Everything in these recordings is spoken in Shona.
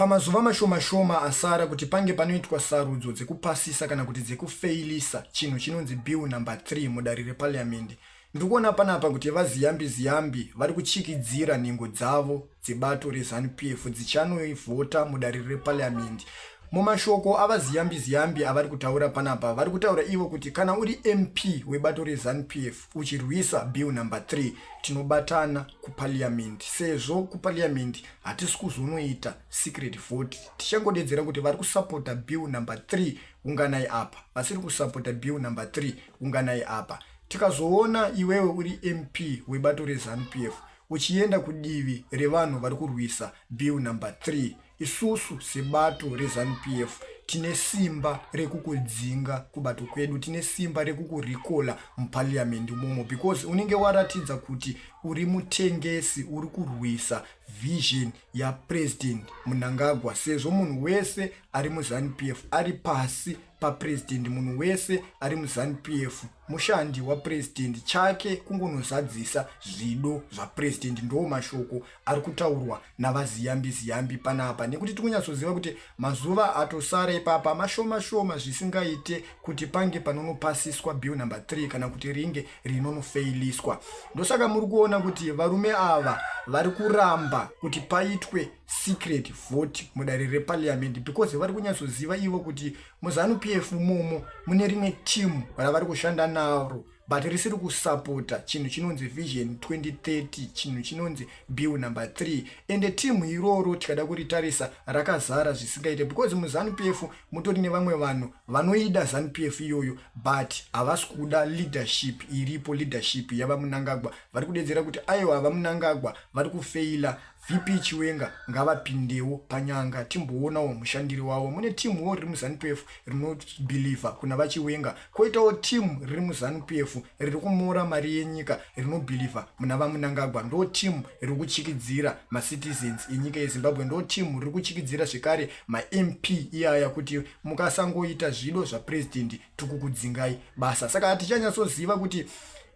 Pamazuva mashoma asara kuti pange panoitwa sarudzo dzekupasisa kana kuti dzekufeilisa chinhu chinonzi bill number 3 mudare reparliament. Ndikuona panapa kuti vaziyambi vari kuchikidzira nhengo dzavo dzebato reZANU-PF dzichanoivhota mudare reparliament. Mumashoko avaziyambi avari kutaura panapa vari kutaura ivo kuti kana uri MP webato reZANU-PF uchirwisa bill number 3 tinobatana kuparliament. Sezvo kuparliament hatisi kuzonoita secret vote, tichangodedzera kuti vari kusapota bill number 3 unganai apa, vasiri kusapota bill number 3 unganai apa. Tikazoona iwewe uri MP webato reZANU-PF uchienda kudivi revanhu vari kurwisa bill number 3, isusu sebato reZANU-PF tine simba rekukudzinga kubato kwedu, tine simba rekukurikola muparliament momo, because unenge waratidza kuti uri mutengesi uri kurwisa vision ya president Mnangagwa. Sezvo munhu wese ari muZANU-PF ari pasi papresident, munhu wese ari muZANU-PF mushandi wapresident, chake kungonozadzisa zvido zvapresident. Ndo mashoko ari kutaurwa navaziyambi panapa, nekuti tikunyatsoziva kuti mazuva atosara ipapa mashoma zvisingaite kuti pange panonopasiswa bill number 3 kana kuti ringe rinonofeiliswa. Ndosaka muri kuona kuti varume ava vari kuramba kuti paitwe secret vote mudare reparliament, because vari kunyatsoziva ivo kuti muZANU-PF momo mune rimwe timu ravari kushanda naro but risiri kusapota chinhu chinonzi vision 2030, chinhu chinonzi bill number 3, ende timu iroro tikada kuritarisa rakazara zvisingaite, because muZANU-PF mutori nevamwe vanhu vanoida ZANU-PF iyoyo but havasi kuda leadership iripo, leadership yava Mnangagwa. Vari kudedzera kuti aiwa ava Mnangagwa vari kufeila, VP Chiwenga ngavapindewo panyanga timboonawo mushandiri wavo. Mune timuwo riri muZANU-PF rinobhilivha kuna vaChiwenga, koitawo timu riri muZANU-PF riri kumora mari yenyika rinobhilivha muna vaMnangagwa. Ndo timu riri kuchikidzira macitizens enyika yeZimbabwe, ndo timu riri kuchikidzira zvekare maMP iyaya kuti mukasangoita zvido zvapresident tikukudzingai basa. Saka hatichanyasoziva kuti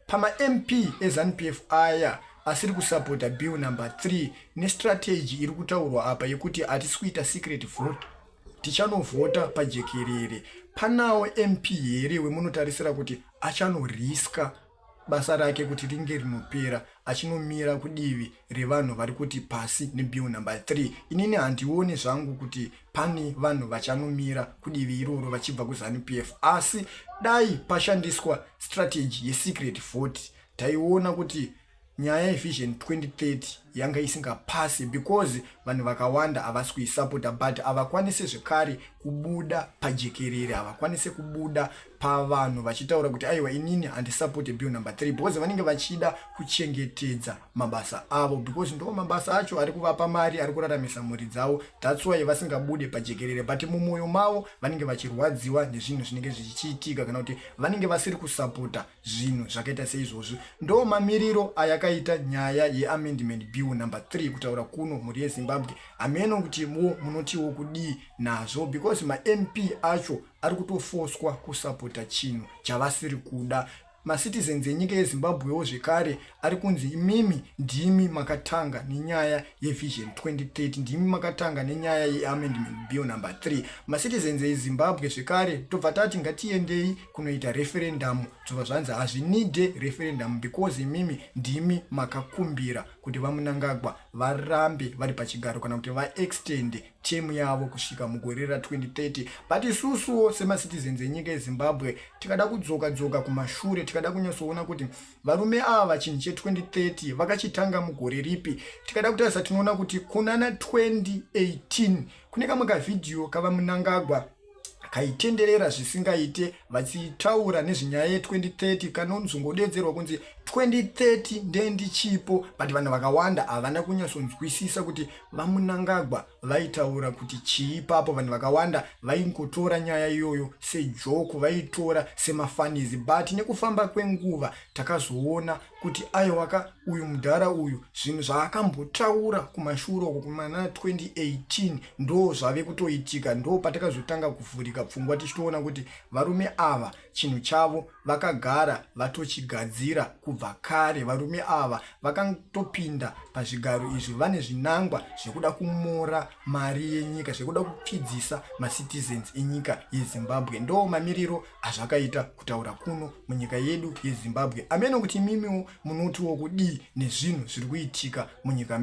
pamaMP eZANU-PF aya asiri kusapota bill number 3 nestrategy iri kutaurwa apa yekuti hatisi kuita secret vote, tichanovhota pajekerere. Panawo MP here wemunotarisira kuti achanoriska basa rake kuti ringe rinopera, achinomira kudivi revanhu vari kuti pasi nebill number 3. Inini handioni zvangu kuti pane vanhu vachanomira kudivi iroro vachibva kuZANU-PF, asi dai pashandiswa strategy yesecret vote taiona kuti nyaya yevision 2030 yanga isingapasi, because vanhu vakawanda havasi kuisapota but havakwanisi zvekare kubuda pajekerere, havakwanisi kubuda pavanhu vachitaura kuti aiwa inini handisapoti bill number 3, because vanenge vachida kuchengetedza mabasa avo, because ndo mabasa acho ari kuvapa mari, ari kuraramisa mhuri dzavo. That's why vasingabude pajekerere, but mumwoyo mavo vanenge vachirwadziwa nezvinhu zvinenge zvichiitika kana kuti vanenge vasiri kusapota zvinhu zvakaita seizvozvo. Ndo mamiriro ayakaita nyaya yeamendment bill number 3 kutaura kuno mhuri yeZimbabwe. Hameno kuti munotiwo kudii nazvo, because maMP acho ari kutofoswa kusapota chinhu chavasiri kuda. Macitizens enyika yeZimbabwewo zvekare ari kunzi imimi ndimi makatanga nenyaya yevision 2030, ndimi makatanga nenyaya yeamendment bill number 3. Macitizens eZimbabwe zvekare tobva tati ngatiendei kunoita referendum, tobva zvanzi hazvinide referendum because imimi ndimi makakumbira kuti vaMnangagwa varambe vari pachigaro kana kuti vaextend term yavo kusvika mugore ra2030. But isusuwo semacitizens enyika yeZimbabwe tikada kudzoka kumashure, tikada kunyatsoona kuti varume ava chinhu che2030 vakachitanga mugore ripi. Tikada kutarisa tinoona kuti kuna na2018 kune kamwe kavidhiyo kava Mnangagwa kaitenderera zvisingaite vachitaura nezvenyaya ye2030 kanonzongodedzerwa kunzi 2030 ndendichipo, but vanhu vakawanda havana kunyatsonzwisisa kuti vaMnangagwa vaitaura kuti chii ipapo. Vanhu vakawanda vaingotora nyaya iyoyo sejoko, vaitora semafanizi, but nekufamba kwenguva takazoona kuti aiwaka uyu mudhara uyu zvinhu zvaakambotaura kumashure uko kumana 2018 ndo zvave kutoitika, ndo patakazotanga kuvhurika pfungwa tichitoona kuti varume ava chinhu chavo vakagara vatochigadzira kubva kare. Varume ava vakatopinda pazvigaro izvi vane zvinangwa zvekuda kumora mari yenyika, zvekuda kupfidzisa macitizens enyika yeZimbabwe. Ndo mamiriro azvakaita kutaura kuno munyika yedu yeZimbabwe. Ameno kuti mimiwo munotiwo kudii nezvinhu zviri kuitika munyika